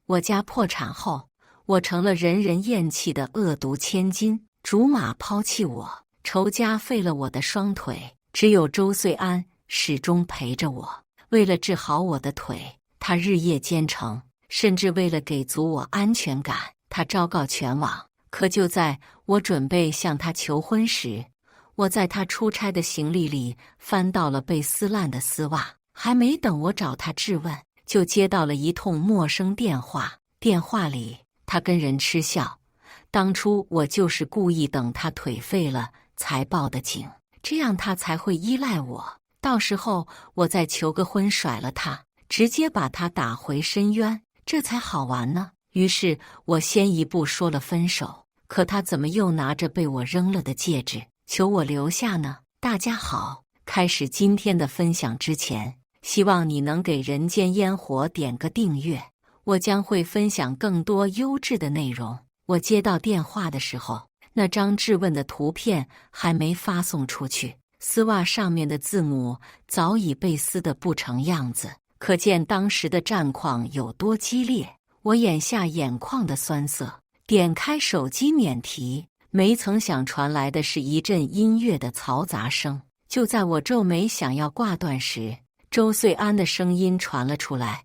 我家破产后，我成了人人厌弃的恶毒千金，竹马抛弃我，仇家废了我的双腿，只有周岁安始终陪着我。为了治好我的腿，他日夜兼程，甚至为了给足我安全感，他昭告全网。可就在我准备向他求婚时，我在他出差的行李里翻到了被撕烂的丝袜，还没等我找他质问，就接到了一通陌生电话。电话里，他跟人嗤笑，当初我就是故意等他腿废了才报的警，这样他才会依赖我，到时候我再求个婚甩了他，直接把他打回深渊，这才好玩呢。于是我先一步说了分手，可他怎么又拿着被我扔了的戒指求我留下呢？大家好，开始今天的分享之前，希望你能给人间烟火点个订阅，我将会分享更多优质的内容。我接到电话的时候，那张质问的图片还没发送出去，丝袜上面的字母早已被撕得不成样子，可见当时的战况有多激烈。我眼下眼眶的酸涩，点开手机免提，没曾想传来的是一阵音乐的嘈杂声。就在我皱眉想要挂断时，周岁安的声音传了出来：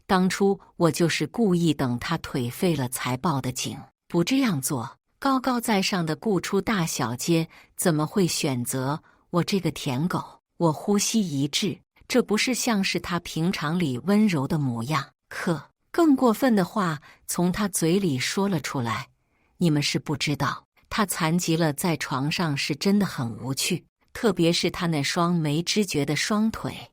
当初我就是故意等他腿废了才报的警，不这样做，高高在上的顾出大小姐怎么会选择我这个舔狗？我呼吸一滞，这不是像是他平常里温柔的模样，可更过分的话从他嘴里说了出来：你们是不知道，他残疾了，在床上是真的很无趣，特别是他那双没知觉的双腿。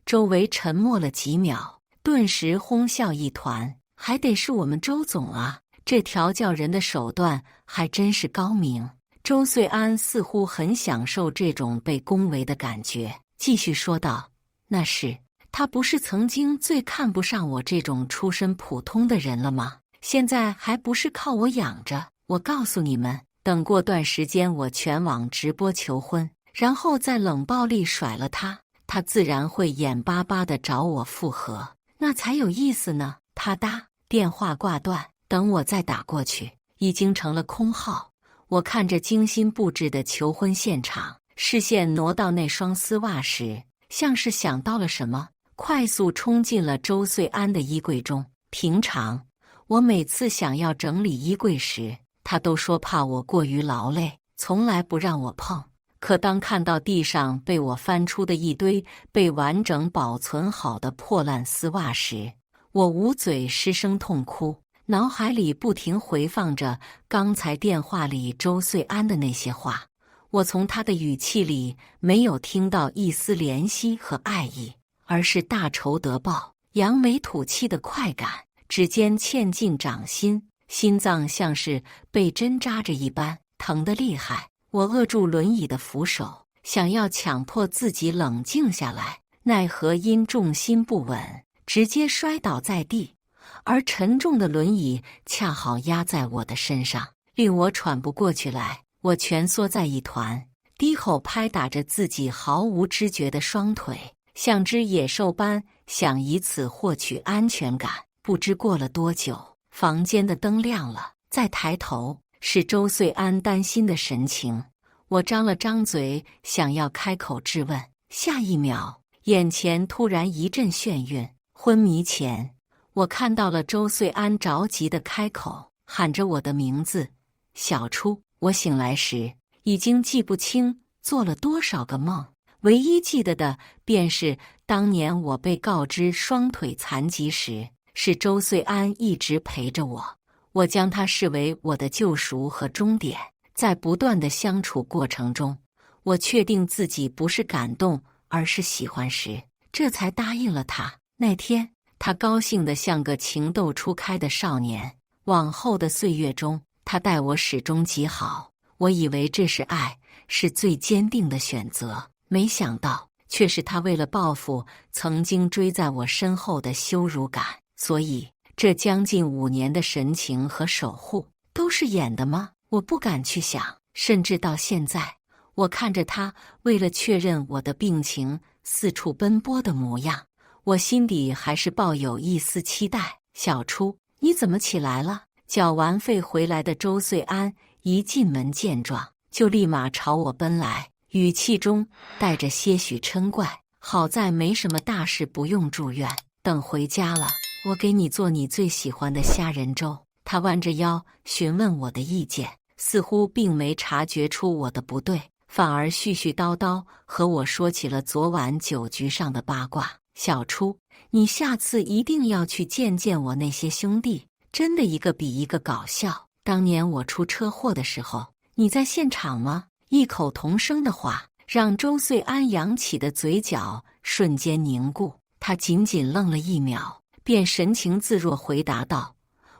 周围沉默了几秒，顿时哄笑一团。还得是我们周总啊，这调教人的手段还真是高明。周岁安似乎很享受这种被恭维的感觉，继续说道：那是，他不是曾经最看不上我这种出身普通的人了吗？现在还不是靠我养着。我告诉你们，等过段时间我全网直播求婚，然后再冷暴力甩了他，他自然会眼巴巴地找我复合，那才有意思呢。啪嗒，电话挂断，等我再打过去，已经成了空号。我看着精心布置的求婚现场，视线挪到那双丝袜时，像是想到了什么，快速冲进了周岁安的衣柜中。平常我每次想要整理衣柜时，他都说怕我过于劳累，从来不让我碰。可当看到地上被我翻出的一堆被完整保存好的破烂丝袜时，我捂嘴失声痛哭，脑海里不停回放着刚才电话里周岁安的那些话。我从他的语气里没有听到一丝怜惜和爱意，而是大仇得报、扬眉吐气的快感。指尖嵌进掌心，心脏像是被针扎着一般，疼得厉害。我扼住轮椅的扶手，想要强迫自己冷静下来，奈何因重心不稳，直接摔倒在地，而沉重的轮椅恰好压在我的身上，令我喘不过去来。我蜷缩在一团，低吼拍打着自己毫无知觉的双腿，像只野兽般想以此获取安全感。不知过了多久，房间的灯亮了，再抬头，是周岁安担心的神情。我张了张嘴，想要开口质问，下一秒，眼前突然一阵眩晕。昏迷前，我看到了周岁安着急地开口，喊着我的名字：小初。我醒来时，已经记不清做了多少个梦，唯一记得的便是当年我被告知双腿残疾时，是周岁安一直陪着我。我将他视为我的救赎和终点。在不断的相处过程中，我确定自己不是感动，而是喜欢时，这才答应了他。那天，他高兴得像个情窦初开的少年。往后的岁月中，他待我始终极好。我以为这是爱，是最坚定的选择，没想到却是他为了报复曾经追在我身后的羞辱感。所以，这将近5年的深情和守护，都是演的吗？我不敢去想。甚至到现在，我看着他为了确认我的病情四处奔波的模样，我心底还是抱有一丝期待。小初，你怎么起来了？”缴完费回来的周岁安一进门见状，就立马朝我奔来，语气中带着些许嗔怪。好在没什么大事，不用住院。等回家了，我给你做你最喜欢的虾仁粥。他弯着腰询问我的意见，似乎并没察觉出我的不对，反而絮絮叨叨和我说起了昨晚酒局上的八卦。小初，你下次一定要去见见我那些兄弟，真的一个比一个搞笑。当年我出车祸的时候，你在现场吗？异口同声的话让周岁安扬起的嘴角瞬间凝固，他仅仅愣了1秒，便神情自若回答道：“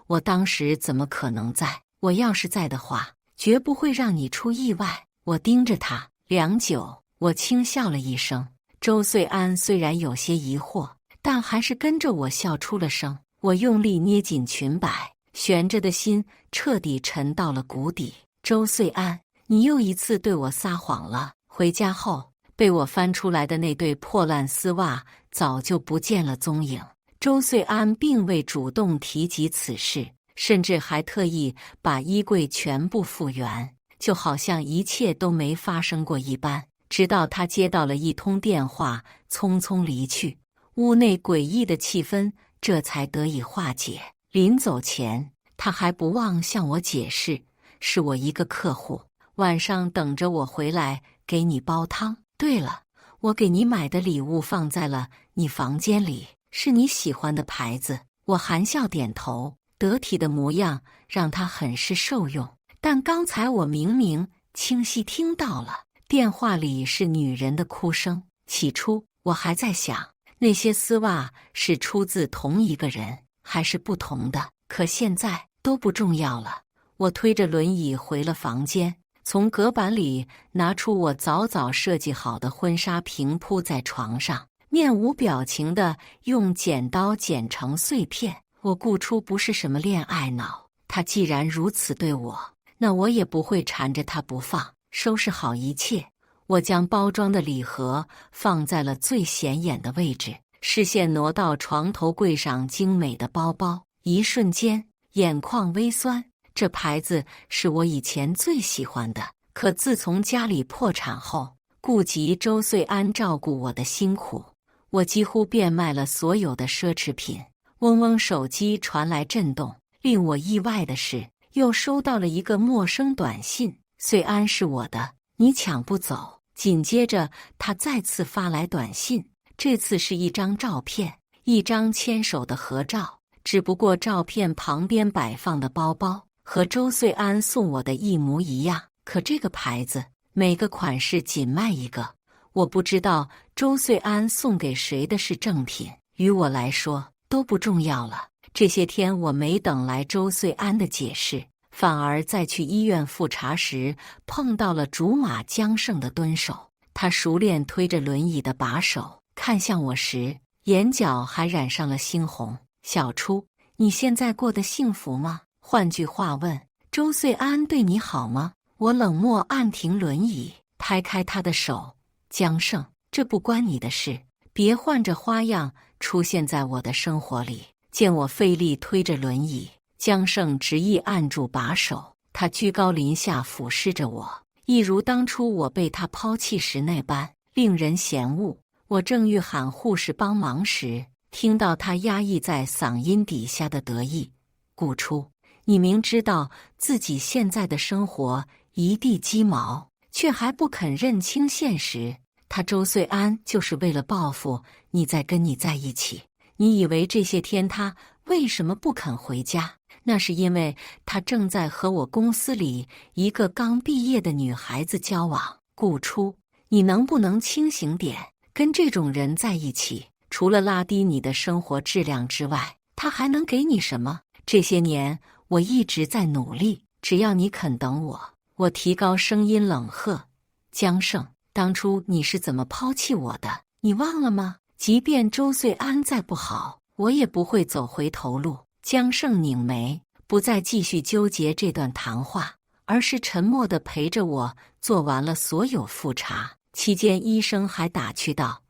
我当时怎么可能在？我要是在的话，绝不会让你出意外。”我盯着他良久，我轻笑了一声。周岁安虽然有些疑惑，但还是跟着我笑出了声。我用力捏紧裙摆，悬着的心彻底沉到了谷底。周岁安，你又一次对我撒谎了。回家后，被我翻出来的那对破烂丝袜早就不见了踪影。周岁安并未主动提及此事，甚至还特意把衣柜全部复原，就好像一切都没发生过一般。直到他接到了一通电话，匆匆离去，屋内诡异的气氛这才得以化解。临走前，他还不忘向我解释，是我一个客户，晚上等着我回来给你煲汤。对了，我给你买的礼物放在了你房间里，是你喜欢的牌子。我含笑点头，得体的模样让他很是受用。但刚才我明明清晰听到了，电话里是女人的哭声。起初我还在想，那些丝袜是出自同一个人还是不同的，可现在都不重要了。我推着轮椅回了房间，从隔板里拿出我早早设计好的婚纱，平铺在床上，面无表情地用剪刀剪成碎片。我顾初不是什么恋爱脑，他既然如此对我，那我也不会缠着他不放。收拾好一切，我将包装的礼盒放在了最显眼的位置，视线挪到床头柜上精美的包包，一瞬间眼眶微酸。这牌子是我以前最喜欢的，可自从家里破产后，顾及周岁安照顾我的辛苦，我几乎变卖了所有的奢侈品。嗡嗡，手机传来震动，令我意外的是，又收到了一个陌生短信：“岁安是我的，你抢不走。”紧接着，他再次发来短信，这次是一张照片，一张牵手的合照，只不过照片旁边摆放的包包和周岁安送我的一模一样。可这个牌子，每个款式仅卖一个，我不知道周岁安送给谁的是正品，于我来说都不重要了。这些天我没等来周岁安的解释，反而在去医院复查时碰到了竹马江胜的蹲守。他熟练推着轮椅的把手，看向我时，眼角还染上了猩红。“小初，你现在过得幸福吗？”换句话问，周岁安对你好吗？我冷漠按停轮椅，拍开他的手：“江胜，这不关你的事，别换着花样出现在我的生活里。”见我费力推着轮椅，江胜执意按住把手，他居高临下俯视着我，一如当初我被他抛弃时那般令人嫌恶。我正欲喊护士帮忙时，听到他压抑在嗓音底下的得意：“顾初，你明知道自己现在的生活一地鸡毛，却还不肯认清现实。他周岁安就是为了报复你才跟你在一起。你以为这些天他为什么不肯回家？那是因为他正在和我公司里一个刚毕业的女孩子交往。顾初，你能不能清醒点？跟这种人在一起，除了拉低你的生活质量之外，他还能给你什么？这些年我一直在努力，只要你肯等我。”我提高声音冷喝：“江胜，当初你是怎么抛弃我的？你忘了吗？即便周岁安再不好，我也不会走回头路。”江胜拧眉，不再继续纠结这段谈话，而是沉默地陪着我做完了所有复查。期间医生还打趣道：“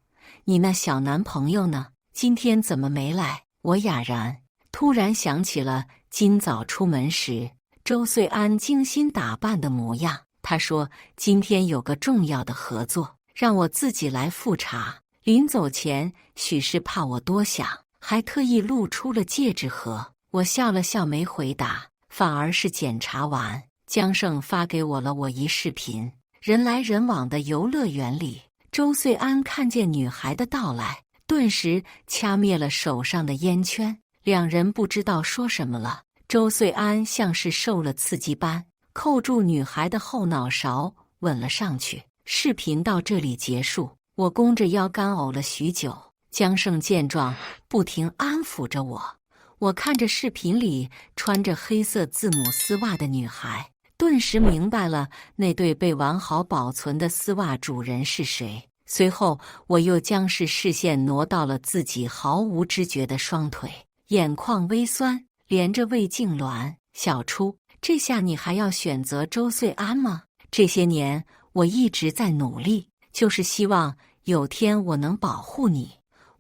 你那小男朋友呢？今天怎么没来？”我哑然，突然想起了今早出门时周穗安精心打扮的模样。他说今天有个重要的合作，让我自己来复查。临走前，许是怕我多想，还特意露出了戒指盒。我笑了笑没回答，反而是检查完，江胜发给我一视频。人来人往的游乐园里，周穗安看见女孩的到来，顿时掐灭了手上的烟圈，两人不知道说什么了。周穗安像是受了刺激般，扣住女孩的后脑勺，吻了上去。视频到这里结束，我弓着腰干呕了许久。江胜见状，不停安抚着我。我看着视频里穿着黑色字母丝袜的女孩，顿时明白了那对被完好保存的丝袜主人是谁。随后，我又将视线挪到了自己毫无知觉的双腿，眼眶微酸，连着胃痉挛。小初，这下你还要选择周穗安吗？这些年，我一直在努力，就是希望有天我能保护你。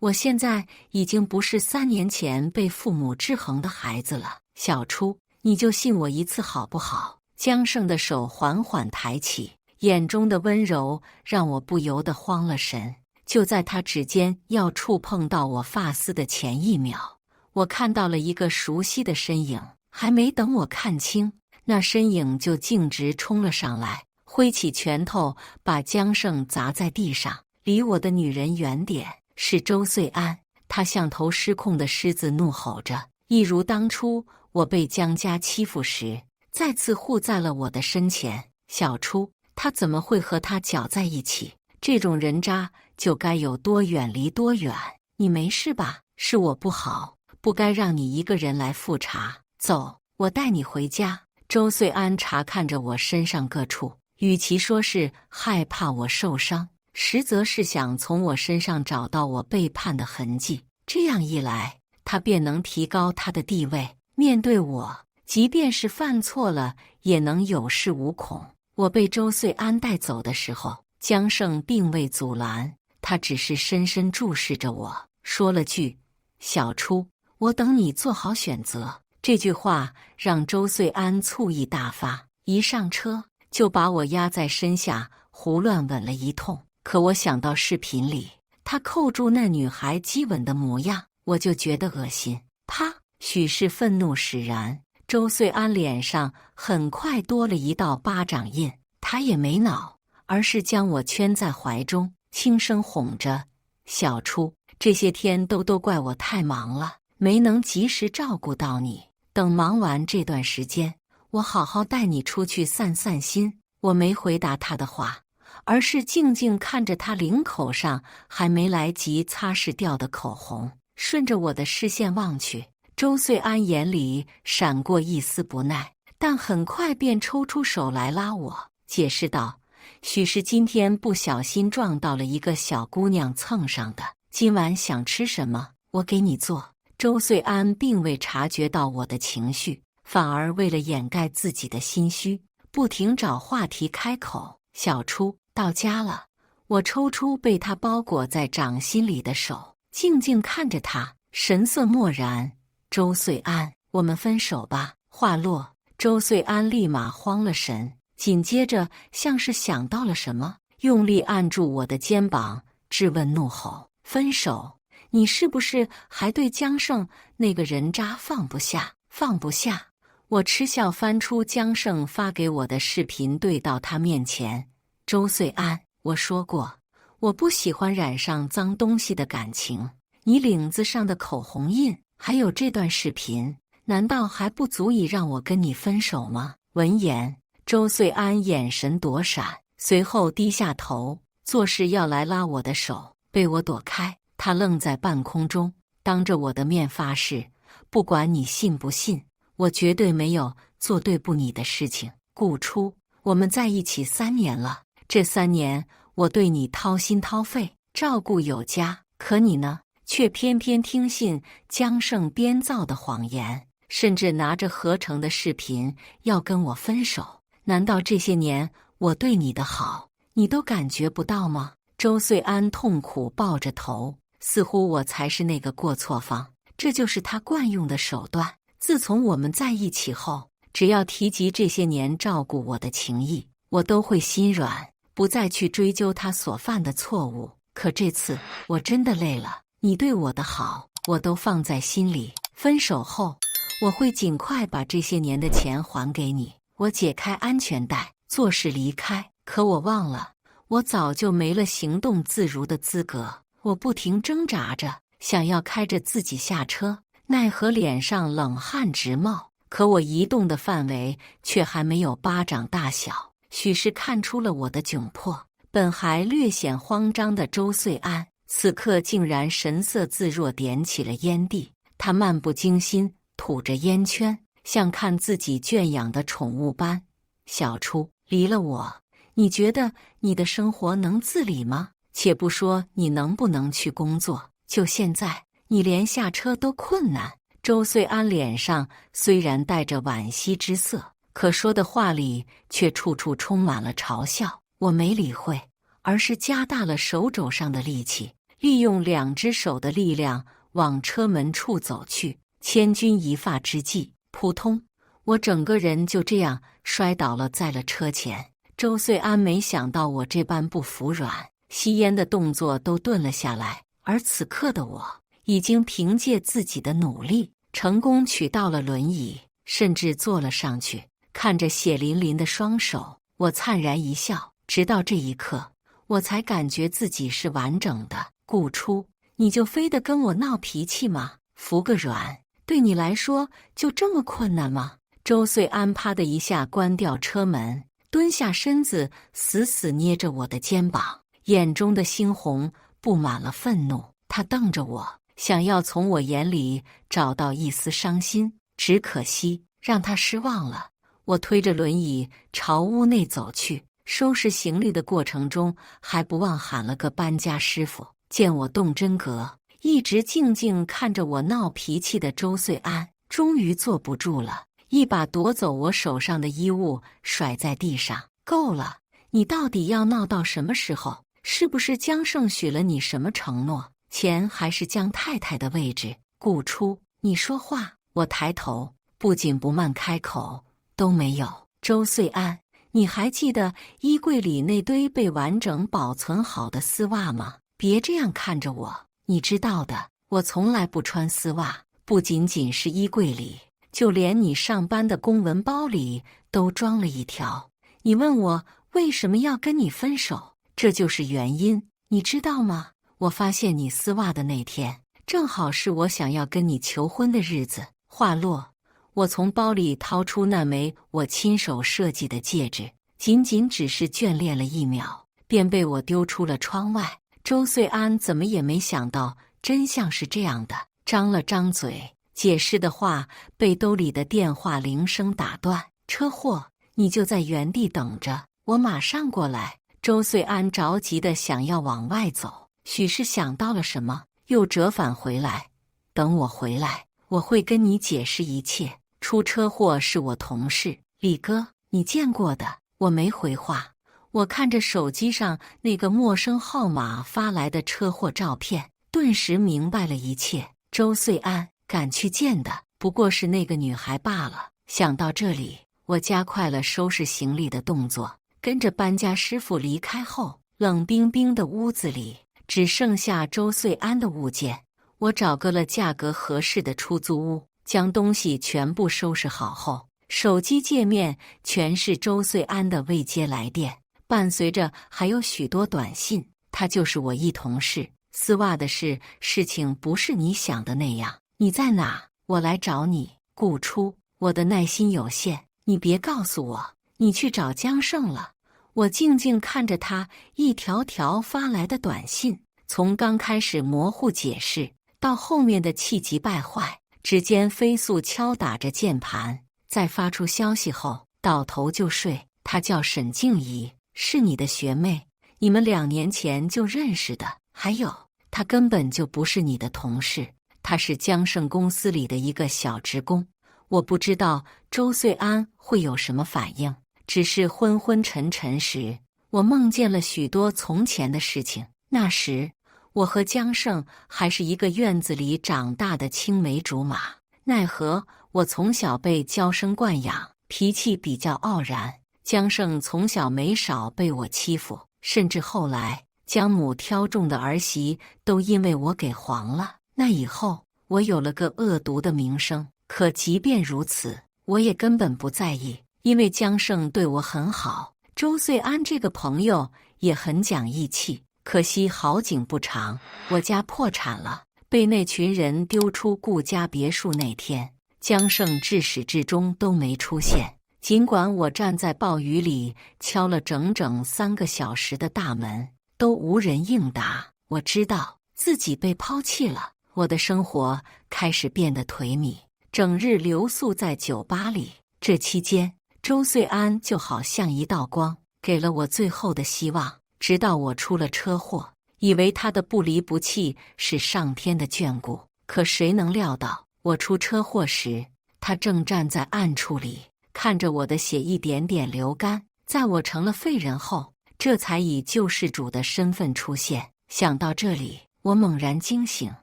我现在已经不是3年前被父母制衡的孩子了，小初，你就信我一次好不好？江胜的手缓缓抬起，眼中的温柔让我不由得慌了神。就在他指尖要触碰到我发丝的前一秒，我看到了一个熟悉的身影，还没等我看清，那身影就径直冲了上来，挥起拳头把江胜砸在地上。离我的女人远点！是周穗安，她像头失控的狮子怒吼着，一如当初我被江家欺负时，再次护在了我的身前。小初，他怎么会和他搅在一起？这种人渣就该有多远离多远。你没事吧？是我不好，不该让你一个人来复查。走，我带你回家。周穗安查看着我身上各处，与其说是害怕我受伤，实则是想从我身上找到我背叛的痕迹。这样一来，他便能提高他的地位，面对我，即便是犯错了，也能有恃无恐。我被周穗安带走的时候，江胜并未阻拦，他只是深深注视着我，说了句：“小初，我等你做好选择。”这句话让周穗安醋意大发，一上车就把我压在身下，胡乱吻了一通。可我想到视频里他扣住那女孩激吻的模样，我就觉得恶心。他许是愤怒使然，周穗安脸上很快多了一道巴掌印。他也没恼，而是将我圈在怀中，轻声哄着：“小初，这些天都怪我太忙了，没能及时照顾到你。等忙完这段时间，我好好带你出去散散心。”我没回答他的话，而是静静看着他领口上还没来及擦拭掉的口红。顺着我的视线望去，周穗安眼里闪过一丝不耐，但很快便抽出手来拉我，解释道：“许是今天不小心撞到了一个小姑娘蹭上的，今晚想吃什么，我给你做。”周穗安并未察觉到我的情绪，反而为了掩盖自己的心虚，不停找话题开口。小初，到家了。我抽出被他包裹在掌心里的手，静静看着他，神色漠然。周穗安，我们分手吧。话落，周穗安立马慌了神，紧接着像是想到了什么，用力按住我的肩膀，质问怒吼：“分手？你是不是还对江胜那个人渣放不下？放不下？”我嗤笑翻出江胜发给我的视频，对到他面前：“周穗安，我说过，我不喜欢染上脏东西的感情。你领子上的口红印，还有这段视频，难道还不足以让我跟你分手吗？”闻言，周穗安眼神躲闪，随后低下头，作势要来拉我的手，被我躲开。他愣在半空中，当着我的面发誓，不管你信不信，我绝对没有做对不你的事情。顾初，我们在一起3年了，这3年我对你掏心掏肺，照顾有加，可你呢，却偏偏听信江胜编造的谎言，甚至拿着合成的视频要跟我分手。难道这些年我对你的好，你都感觉不到吗？周穗安痛苦抱着头，似乎我才是那个过错方。这就是他惯用的手段。自从我们在一起后，只要提及这些年照顾我的情谊，我都会心软，不再去追究他所犯的错误。可这次我真的累了，你对我的好，我都放在心里。分手后，我会尽快把这些年的钱还给你。我解开安全带，作势离开。可我忘了，我早就没了行动自如的资格。我不停挣扎着，想要开着自己下车，奈何脸上冷汗直冒。可我移动的范围却还没有巴掌大小，许是看出了我的窘迫。本还略显慌张的周岁安，此刻竟然神色自若，点起了烟蒂。他漫不经心吐着烟圈，像看自己圈养的宠物般。小初，离了我，你觉得你的生活能自理吗？且不说你能不能去工作，就现在，你连下车都困难。周岁安脸上虽然带着惋惜之色，可说的话里却处处充满了嘲笑。我没理会，而是加大了手肘上的力气，利用2只手的力量往车门处走去。千钧一发之际，扑通，我整个人就这样摔倒了在了车前。周岁安没想到我这般不服软，吸烟的动作都顿了下来。而此刻的我，已经凭借自己的努力，成功取到了轮椅，甚至坐了上去。看着血淋淋的双手，我灿然一笑。直到这一刻，我才感觉自己是完整的。顾初，你就非得跟我闹脾气吗？服个软，对你来说就这么困难吗？周岁安啪的一下关掉车门，蹲下身子，死死捏着我的肩膀，眼中的猩红布满了愤怒。他瞪着我，想要从我眼里找到一丝伤心，只可惜让他失望了。我推着轮椅朝屋内走去，收拾行李的过程中，还不忘喊了个搬家师傅。见我动真格，一直静静看着我闹脾气的周岁安，终于坐不住了，一把夺走我手上的衣物，甩在地上。够了，你到底要闹到什么时候？是不是江胜许了你什么承诺？钱还是江太太的位置？顾初，你说话。我抬头，不紧不慢开口，都没有。周岁安，你还记得衣柜里那堆被完整保存好的丝袜吗？别这样看着我，你知道的，我从来不穿丝袜，不仅仅是衣柜里，就连你上班的公文包里都装了一条。你问我为什么要跟你分手，这就是原因，你知道吗？我发现你丝袜的那天，正好是我想要跟你求婚的日子。话落，我从包里掏出那枚我亲手设计的戒指，仅仅只是眷恋了1秒，便被我丢出了窗外。周岁安怎么也没想到真相是这样的，张了张嘴，解释的话被兜里的电话铃声打断。车祸，你就在原地等着，我马上过来。周岁安着急的想要往外走，许是想到了什么，又折返回来。等我回来，我会跟你解释一切。出车祸是我同事李哥，你见过的。我没回话，我看着手机上那个陌生号码发来的车祸照片，顿时明白了一切。周岁安赶去见的不过是那个女孩罢了。想到这里，我加快了收拾行李的动作。跟着搬家师傅离开后，冷冰冰的屋子里只剩下周岁安的物件。我找个了价格合适的出租屋，将东西全部收拾好后，手机界面全是周岁安的未接来电，伴随着还有许多短信。他就是我一同事。丝袜的事情不是你想的那样。你在哪？我来找你。顾初，我的耐心有限，你别告诉我你去找江胜了。我静静看着他一条条发来的短信，从刚开始模糊解释，到后面的气急败坏，指尖飞速敲打着键盘。在发出消息后，倒头就睡。她叫沈静怡，是你的学妹，你们2年前就认识的。还有，她根本就不是你的同事，她是江胜公司里的一个小职工。我不知道周岁安会有什么反应，只是昏昏沉沉时，我梦见了许多从前的事情。那时，我和江胜还是一个院子里长大的青梅竹马，奈何我从小被娇生惯养，脾气比较傲然。江胜从小没少被我欺负，甚至后来江母挑中的儿媳都因为我给黄了。那以后我有了个恶毒的名声，可即便如此，我也根本不在意，因为江胜对我很好，周岁安这个朋友也很讲义气。可惜好景不长，我家破产了，被那群人丢出顾家别墅那天，江胜至始至终都没出现。尽管我站在暴雨里敲了整整3个小时的大门，都无人应答。我知道自己被抛弃了，我的生活开始变得颓靡，整日留宿在酒吧里。这期间，周岁安就好像一道光，给了我最后的希望。直到我出了车祸，以为他的不离不弃是上天的眷顾，可谁能料到，我出车祸时，他正站在暗处里，看着我的血一点点流干。在我成了废人后，这才以救世主的身份出现。想到这里，我猛然惊醒，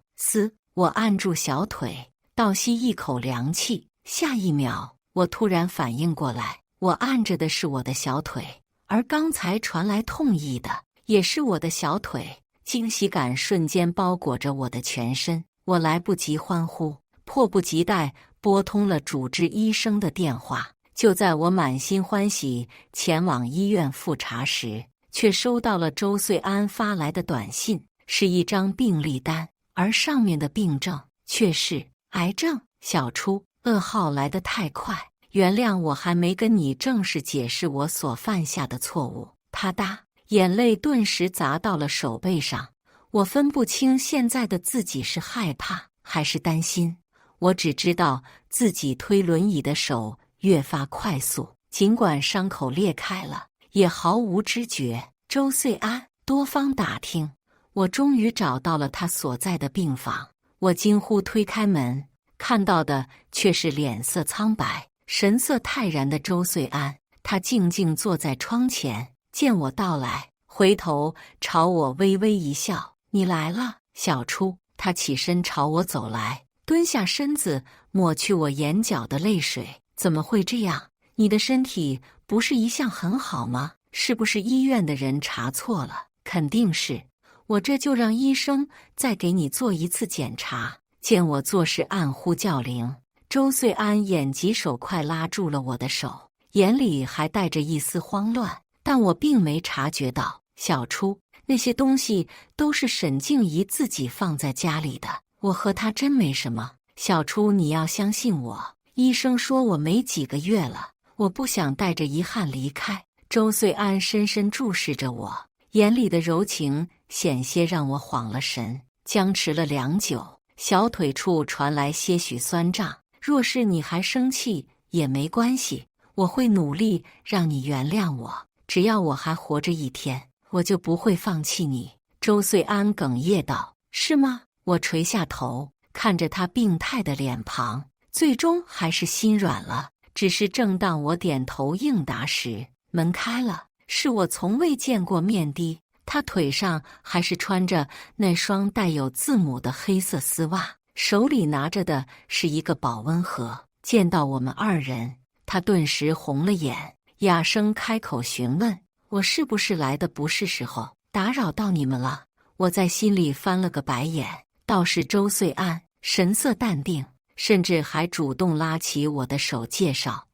我按住小腿，倒吸一口凉气。下一秒，我突然反应过来，我按着的是我的小腿，而刚才传来痛意的也是我的小腿。惊喜感瞬间包裹着我的全身，我来不及欢呼，迫不及待拨通了主治医生的电话。就在我满心欢喜前往医院复查时，却收到了周岁安发来的短信，是一张病历单，而上面的病症却是癌症。小初，噩耗来得太快，原谅我还没跟你正式解释我所犯下的错误。啪嗒，眼泪顿时砸到了手背上。我分不清现在的自己是害怕还是担心，我只知道自己推轮椅的手越发快速，尽管伤口裂开了，也毫无知觉。周岁安，多方打听，我终于找到了他所在的病房。我惊呼推开门，看到的却是脸色苍白、神色泰然的周岁安。他静静坐在窗前，见我到来，回头朝我微微一笑：“你来了，小初。”他起身朝我走来，蹲下身子抹去我眼角的泪水。“怎么会这样？你的身体不是一向很好吗？是不是医院的人查错了？”“肯定是，我这就让医生再给你做一次检查。”见我做事暗呼叫铃，周岁安眼疾手快拉住了我的手，眼里还带着一丝慌乱，但我并没察觉到。“小初，那些东西都是沈静怡自己放在家里的，我和她真没什么。小初，你要相信我，医生说我没几个月了，我不想带着遗憾离开。”周岁安深深注视着我，眼里的柔情险些让我晃了神，僵持了良久，小腿处传来些许酸胀。“若是你还生气也没关系，我会努力让你原谅我，只要我还活着一天，我就不会放弃你。”周岁安哽咽道。“是吗？”我垂下头，看着他病态的脸庞，最终还是心软了。只是正当我点头应答时，门开了，是我从未见过面的，他腿上还是穿着那双带有字母的黑色丝袜，手里拿着的是一个保温盒。见到我们二人，他顿时红了眼，哑声开口询问：“我是不是来的不是时候，打扰到你们了？”我在心里翻了个白眼，倒是周岁安神色淡定，甚至还主动拉起我的手介绍：“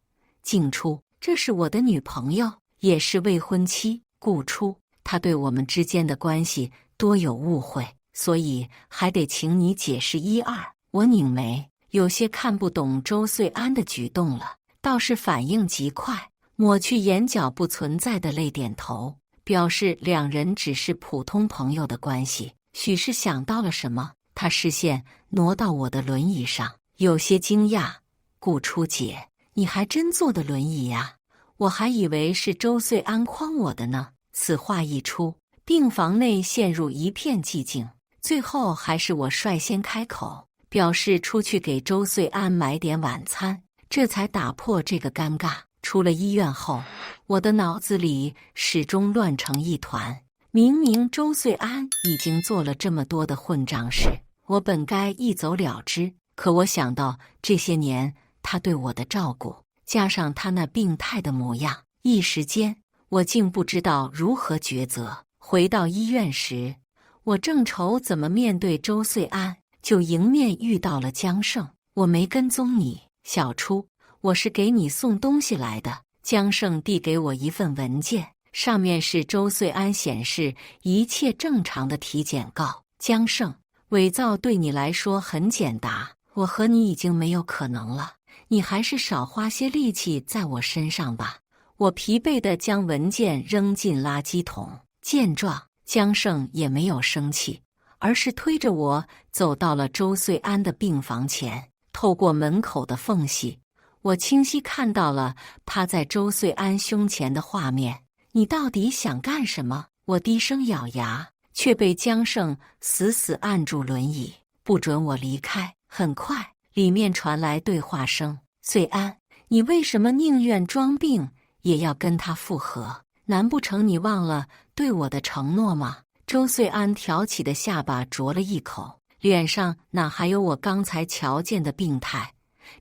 静初，这是我的女朋友，也是未婚妻。顾初，她对我们之间的关系多有误会，所以还得请你解释一二。”我拧眉，有些看不懂周岁安的举动了，倒是反应极快，抹去眼角不存在的泪，点头表示两人只是普通朋友的关系。许是想到了什么，他视线挪到我的轮椅上，有些惊讶：“顾初姐，你还真坐的轮椅呀？我还以为是周岁安诓我的呢。”此话一出，病房内陷入一片寂静，最后还是我率先开口，表示出去给周岁安买点晚餐，这才打破这个尴尬。出了医院后，我的脑子里始终乱成一团，明明周岁安已经做了这么多的混账事，我本该一走了之。可我想到这些年他对我的照顾，加上他那病态的模样，一时间我竟不知道如何抉择。回到医院时，我正愁怎么面对周岁安，就迎面遇到了江胜。我没跟踪你，小初，我是给你送东西来的。江胜递给我一份文件，上面是周岁安显示一切正常的体检告。江胜，伪造对你来说很简单，我和你已经没有可能了，你还是少花些力气在我身上吧。我疲惫地将文件扔进垃圾桶。见状，江胜也没有生气，而是推着我走到了周岁安的病房前。透过门口的缝隙，我清晰看到了趴在周岁安胸前的画面。你到底想干什么？我低声咬牙，却被江胜死死按住轮椅，不准我离开。很快，里面传来对话声：岁安，你为什么宁愿装病也要跟他复合？难不成你忘了对我的承诺吗？周岁安挑起的下巴啄了一口，脸上哪还有我刚才瞧见的病态？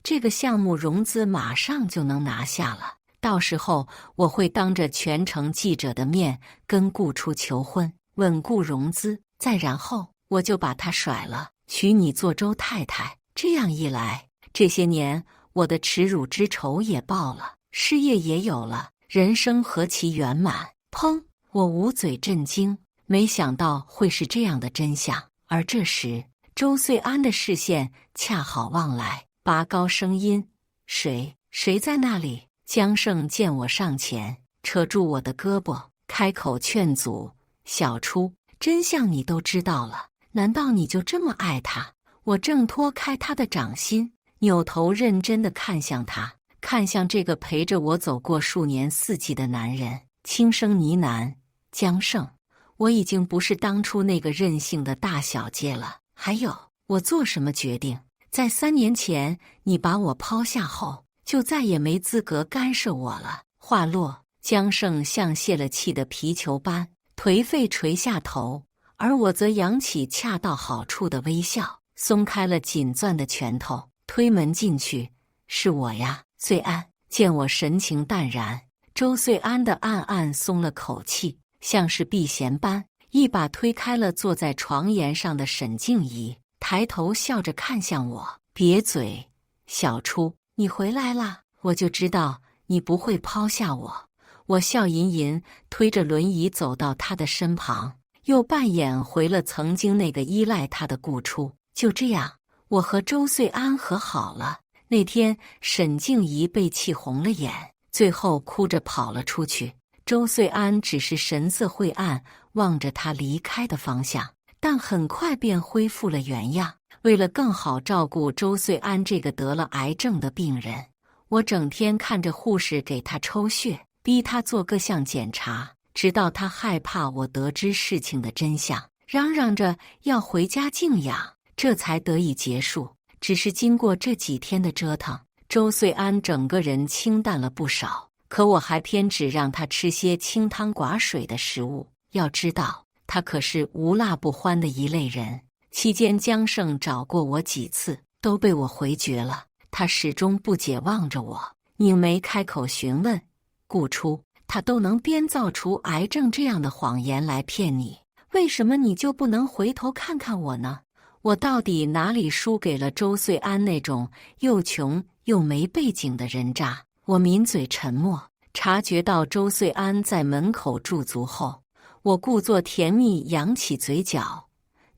这个项目融资马上就能拿下了，到时候我会当着全城记者的面跟顾初求婚，稳固融资，再然后我就把他甩了，娶你做周太太。这样一来，这些年我的耻辱之仇也报了，事业也有了，人生何其圆满！砰！我捂嘴震惊，没想到会是这样的真相。而这时，周岁安的视线恰好望来，拔高声音：谁在那里？江胜见我上前，扯住我的胳膊，开口劝阻：小初，真相你都知道了，难道你就这么爱他？我挣脱开他的掌心，扭头认真地看向他，看向这个陪着我走过数年四季的男人，轻声呢喃：江胜，我已经不是当初那个任性的大小姐了。还有，我做什么决定，在3年前你把我抛下后，就再也没资格干涉我了。话落，江胜像泄了气的皮球般颓废垂下头，而我则扬起恰到好处的微笑，松开了紧攥的拳头，推门进去：是我呀，岁安。见我神情淡然，周岁安的暗暗松了口气，像是避嫌般一把推开了坐在床沿上的沈静怡，抬头笑着看向我：瘪嘴，小初，你回来啦，我就知道你不会抛下我。我笑吟吟推着轮椅走到他的身旁，又扮演回了曾经那个依赖他的顾初。就这样，我和周岁安和好了。那天，沈静怡被气红了眼，最后哭着跑了出去。周岁安只是神色晦暗，望着他离开的方向，但很快便恢复了原样。为了更好照顾周岁安这个得了癌症的病人，我整天看着护士给他抽血，逼他做各项检查，直到他害怕我得知事情的真相，嚷嚷着要回家静养，这才得以结束。只是经过这几天的折腾，周岁安整个人清淡了不少，可我还偏只让他吃些清汤寡水的食物。要知道，他可是无辣不欢的一类人。期间江胜找过我几次，都被我回绝了。他始终不解望着我，拧眉开口询问：顾初，他都能编造出癌症这样的谎言来骗你，为什么你就不能回头看看我呢？我到底哪里输给了周岁安那种又穷又没背景的人渣？我抿嘴沉默。察觉到周岁安在门口驻足后，我故作甜蜜扬起嘴角，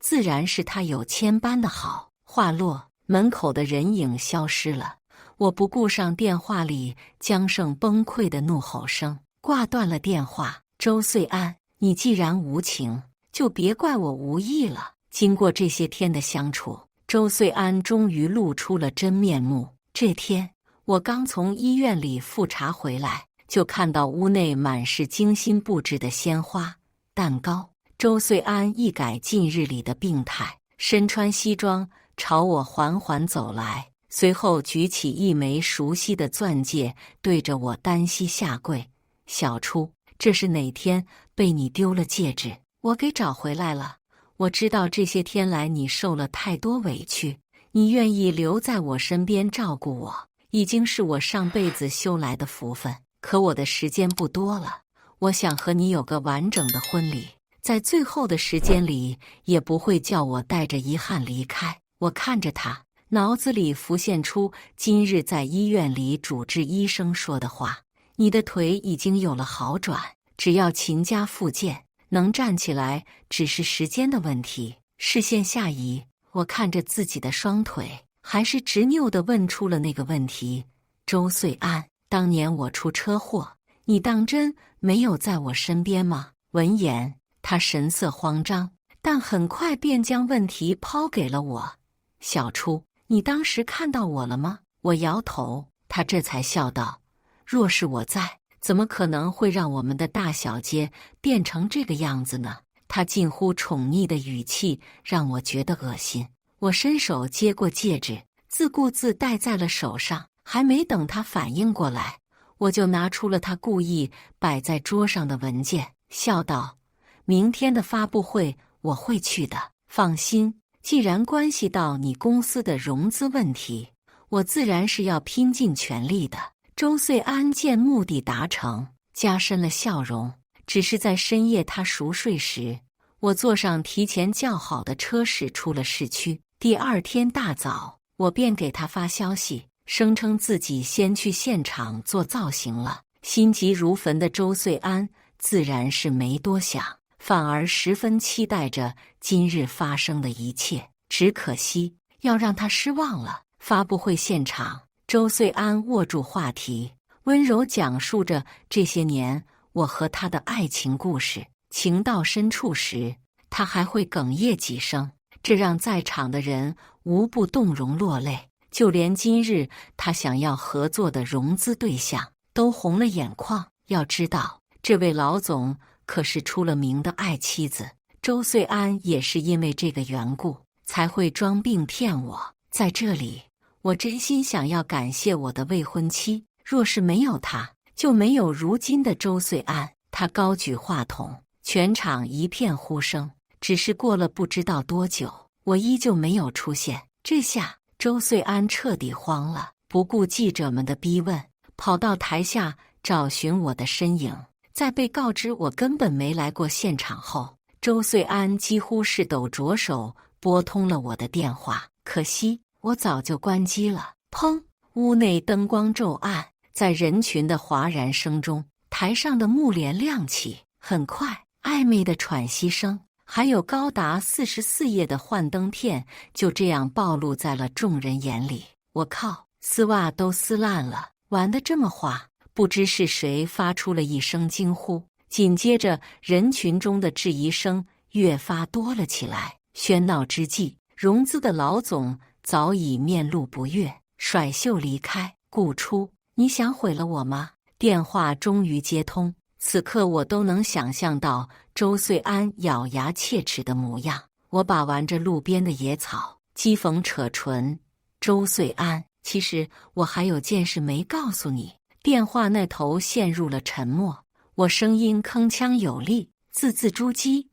自然是他有千般的好。话落，门口的人影消失了，我不顾上电话里江胜崩溃的怒吼声，挂断了电话。周岁安，你既然无情，就别怪我无意了。经过这些天的相处，周岁安终于露出了真面目。这天，我刚从医院里复查回来，就看到屋内满是精心布置的鲜花、蛋糕。周岁安一改近日里的病态，身穿西装朝我缓缓走来，随后举起一枚熟悉的钻戒，对着我单膝下跪：小初，这是哪天被你丢了戒指？我给找回来了。我知道这些天来你受了太多委屈，你愿意留在我身边照顾我，已经是我上辈子修来的福分。可我的时间不多了，我想和你有个完整的婚礼，在最后的时间里也不会叫我带着遗憾离开。我看着他，脑子里浮现出今日在医院里主治医生说的话：你的腿已经有了好转，只要勤加复健，能站起来只是时间的问题。视线下移，我看着自己的双腿，还是执拗地问出了那个问题：周岁安，当年我出车祸，你当真没有在我身边吗？闻言，他神色慌张，但很快便将问题抛给了我：小初，你当时看到我了吗？我摇头，他这才笑道：若是我在，怎么可能会让我们的大小姐变成这个样子呢？他近乎宠溺的语气让我觉得恶心。我伸手接过戒指，自顾自戴在了手上，还没等他反应过来，我就拿出了他故意摆在桌上的文件，笑道：明天的发布会我会去的，放心，既然关系到你公司的融资问题，我自然是要拼尽全力的。周岁安见目的达成，加深了笑容。只是在深夜他熟睡时，我坐上提前叫好的车驶出了市区。第二天大早，我便给他发消息，声称自己先去现场做造型了。心急如焚的周岁安自然是没多想，反而十分期待着今日发生的一切。只可惜要让他失望了。发布会现场，周岁安握住话题，温柔讲述着这些年我和他的爱情故事。情到深处时，他还会哽咽几声，这让在场的人无不动容落泪。就连今日他想要合作的融资对象都红了眼眶。要知道，这位老总可是出了名的爱妻子，周岁安也是因为这个缘故才会装病骗我。在这里，我真心想要感谢我的未婚妻，若是没有她，就没有如今的周岁安。他高举话筒，全场一片呼声。只是过了不知道多久，我依旧没有出现。这下周岁安彻底慌了，不顾记者们的逼问，跑到台下找寻我的身影。在被告知我根本没来过现场后，周岁安几乎是抖着手拨通了我的电话，可惜我早就关机了。砰！屋内灯光骤暗，在人群的哗然声中，台上的幕帘亮起。很快，暧昧的喘息声，还有高达44页的幻灯片就这样暴露在了众人眼里。我靠，丝袜都撕烂了，玩得这么花！不知是谁发出了一声惊呼，紧接着人群中的质疑声越发多了起来。喧闹之际，融资的老总早已面露不悦，甩袖离开。顾初，你想毁了我吗？电话终于接通，此刻我都能想象到周岁安咬牙切齿的模样。我把玩着路边的野草，讥讽扯唇：周岁安，其实我还有件事没告诉你。电话那头陷入了沉默，我声音铿锵有力，字字珠玑。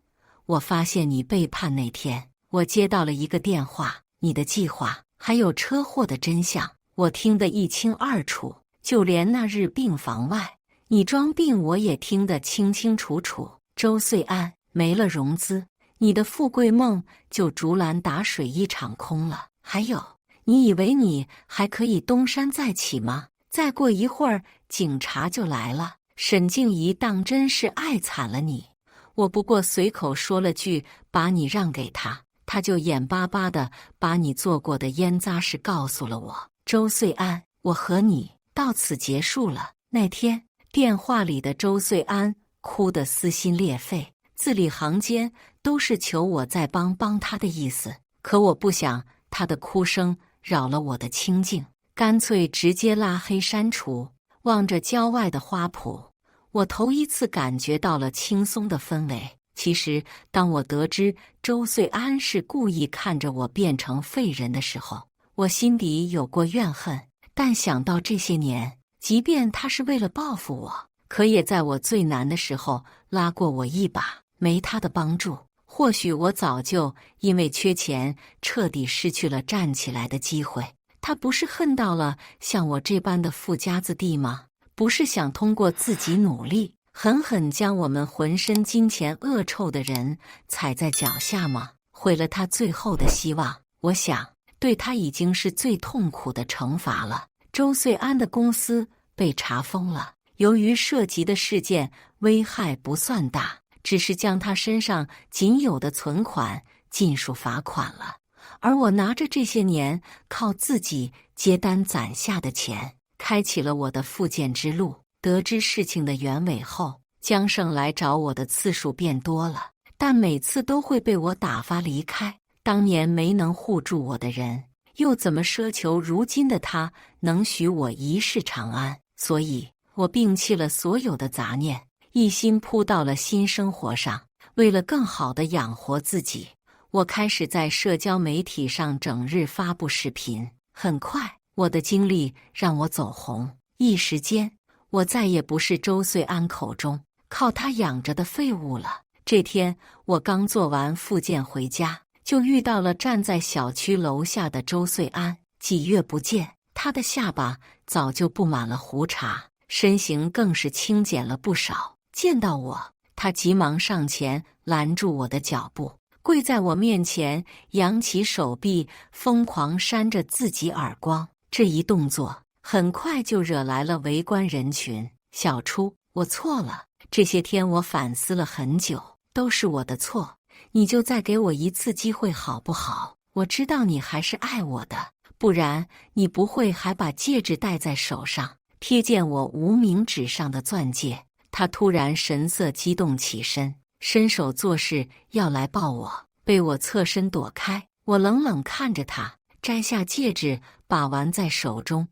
我发现你背叛那天，我接到了一个电话，你的计划还有车祸的真相，我听得一清二楚。就连那日病房外你装病，我也听得清清楚楚。周岁安，没了融资，你的富贵梦就竹篮打水一场空了。还有，你以为你还可以东山再起吗？再过一会儿，警察就来了。沈静怡当真是爱惨了你。我不过随口说了句把你让给他，他就眼巴巴地把你做过的烟渣事告诉了我。周岁安，我和你到此结束了。那天电话里的周岁安哭得撕心裂肺，字里行间都是求我再帮他的意思。可我不想他的哭声扰了我的清静，干脆直接拉黑删除。望着郊外的花圃，我头一次感觉到了轻松的氛围。其实当我得知周岁安是故意看着我变成废人的时候，我心底有过怨恨。但想到这些年，即便他是为了报复我，可也在我最难的时候拉过我一把。没他的帮助，或许我早就因为缺钱彻底失去了站起来的机会。他不是恨到了像我这般的富家子弟吗？不是想通过自己努力，狠狠将我们浑身金钱恶臭的人踩在脚下吗？毁了他最后的希望，我想对他已经是最痛苦的惩罚了。周岁安的公司被查封了，由于涉及的事件危害不算大，只是将他身上仅有的存款尽数罚款了。而我拿着这些年靠自己接单攒下的钱，开启了我的复建之路。得知事情的原委后，江胜来找我的次数变多了，但每次都会被我打发离开。当年没能护住我的人，又怎么奢求如今的他能许我一世长安？所以我摒弃了所有的杂念，一心扑到了新生活上。为了更好地养活自己，我开始在社交媒体上整日发布视频。很快，我的经历让我走红，一时间我再也不是周岁安口中靠他养着的废物了。这天，我刚做完复健回家，就遇到了站在小区楼下的周岁安。几月不见，他的下巴早就布满了胡茬，身形更是轻减了不少。见到我，他急忙上前拦住我的脚步，跪在我面前，扬起手臂，疯狂扇着自己耳光。这一动作很快就惹来了围观人群。小初，我错了，这些天我反思了很久，都是我的错，你就再给我一次机会好不好？我知道你还是爱我的，不然你不会还把戒指戴在手上，瞥见我无名指上的钻戒。他突然神色激动起身，伸手做事要来抱我，被我侧身躲开。我冷冷看着他，摘下戒指把玩在手中。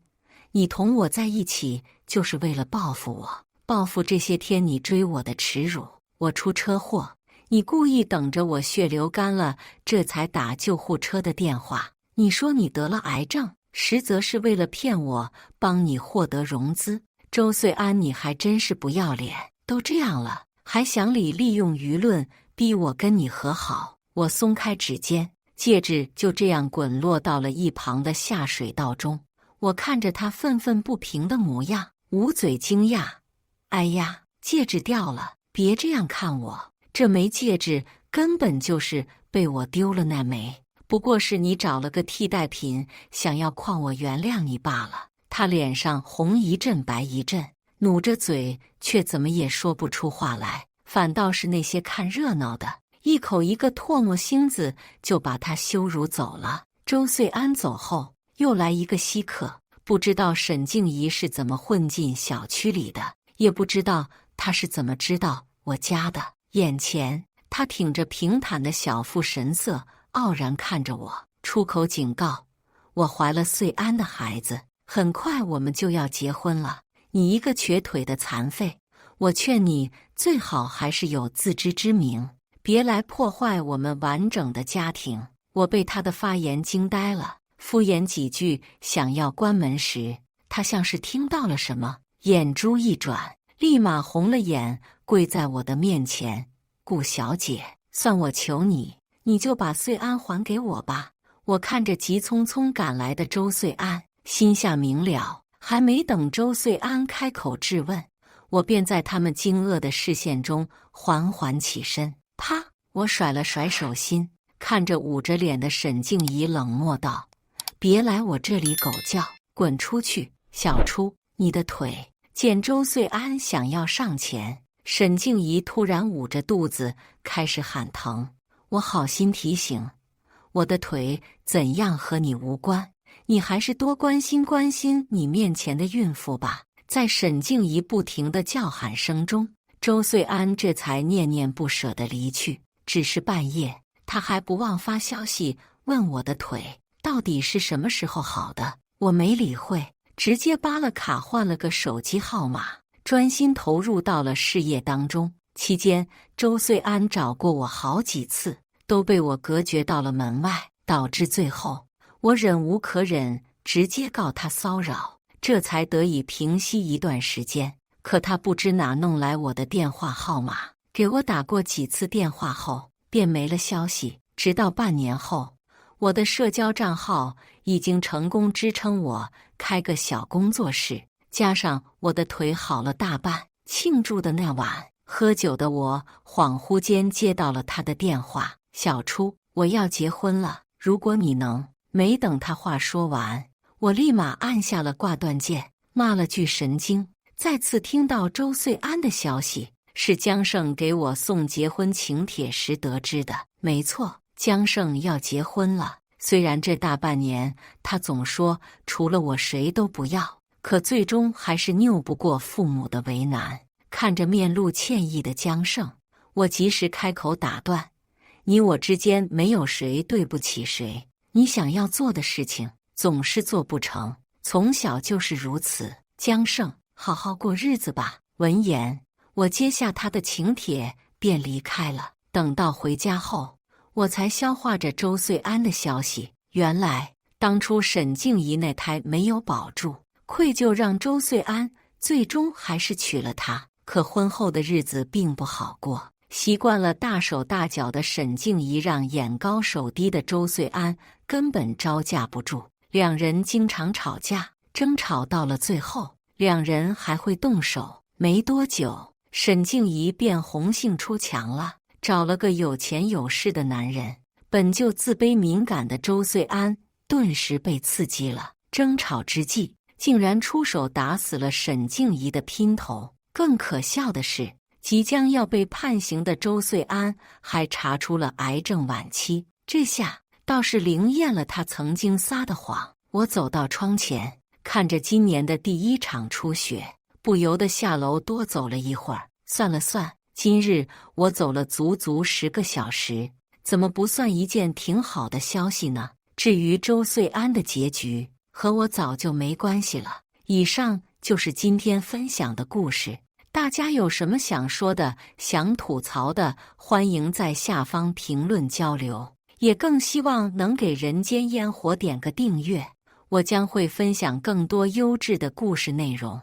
你同我在一起就是为了报复我，报复这些天你追我的耻辱。我出车祸，你故意等着我血流干了，这才打救护车的电话。你说你得了癌症，实则是为了骗我，帮你获得融资。周岁安，你还真是不要脸，都这样了，还想利用舆论逼我跟你和好。我松开指尖，戒指就这样滚落到了一旁的下水道中。我看着他愤愤不平的模样，捂嘴惊讶。哎呀，戒指掉了，别这样看我，这枚戒指根本就是被我丢了那枚，不过是你找了个替代品，想要诓我原谅你罢了。他脸上红一阵白一阵，努着嘴却怎么也说不出话来，反倒是那些看热闹的一口一个唾沫星子就把他羞辱走了。周岁安走后，又来一个稀客，不知道沈静怡是怎么混进小区里的，也不知道他是怎么知道我家的。眼前他挺着平坦的小腹，神色傲然看着我，出口警告：我怀了岁安的孩子，很快我们就要结婚了，你一个瘸腿的残废，我劝你最好还是有自知之明，别来破坏我们完整的家庭。我被他的发言惊呆了，敷衍几句想要关门时，他像是听到了什么，眼珠一转，立马红了眼，跪在我的面前：顾小姐，算我求你，你就把岁安还给我吧。我看着急匆匆赶来的周岁安，心下明了，还没等周岁安开口质问，我便在他们惊愕的视线中缓缓起身。啪！我甩了甩手心，看着捂着脸的沈静怡冷漠道：别来我这里狗叫，滚出去！小初，你的腿！见周岁安想要上前，沈静怡突然捂着肚子开始喊疼。我好心提醒，我的腿怎样和你无关，你还是多关心关心你面前的孕妇吧。在沈静怡不停的叫喊声中，周岁安这才念念不舍地离去。只是半夜，他还不忘发消息问我的腿到底是什么时候好的。我没理会，直接扒了卡换了个手机号码，专心投入到了事业当中。期间，周岁安找过我好几次，都被我隔绝到了门外，导致最后我忍无可忍，直接告他骚扰，这才得以平息一段时间。可他不知哪弄来我的电话号码，给我打过几次电话后，便没了消息。直到半年后，我的社交账号已经成功支撑我开个小工作室，加上我的腿好了大半。庆祝的那晚，喝酒的我恍惚间接到了他的电话：“小初，我要结婚了，如果你能……”没等他话说完，我立马按下了挂断键，骂了句神经。再次听到周岁安的消息，是江胜给我送结婚请帖时得知的。没错，江胜要结婚了。虽然这大半年他总说除了我谁都不要，可最终还是拗不过父母的为难。看着面露歉意的江胜，我及时开口打断：“你我之间没有谁对不起谁，你想要做的事情总是做不成，从小就是如此。江胜，好好过日子吧。”闻言，我接下他的请帖便离开了。等到回家后，我才消化着周岁安的消息。原来当初沈静怡那胎没有保住，愧疚让周岁安最终还是娶了她。可婚后的日子并不好过，习惯了大手大脚的沈静怡让眼高手低的周岁安根本招架不住，两人经常吵架，争吵到了最后，两人还会动手。没多久，沈静怡便红杏出墙了，找了个有钱有势的男人。本就自卑敏感的周岁安顿时被刺激了，争吵之际竟然出手打死了沈静怡的姘头。更可笑的是，即将要被判刑的周岁安还查出了癌症晚期，这下倒是灵验了他曾经撒的谎。我走到窗前，看着今年的第一场初雪，不由得下楼多走了一会儿。算了算，今日我走了足足10个小时，怎么不算一件挺好的消息呢？至于周岁安的结局，和我早就没关系了。以上就是今天分享的故事，大家有什么想说的、想吐槽的，欢迎在下方评论交流。也更希望能给人间烟火点个订阅，我将会分享更多优质的故事内容。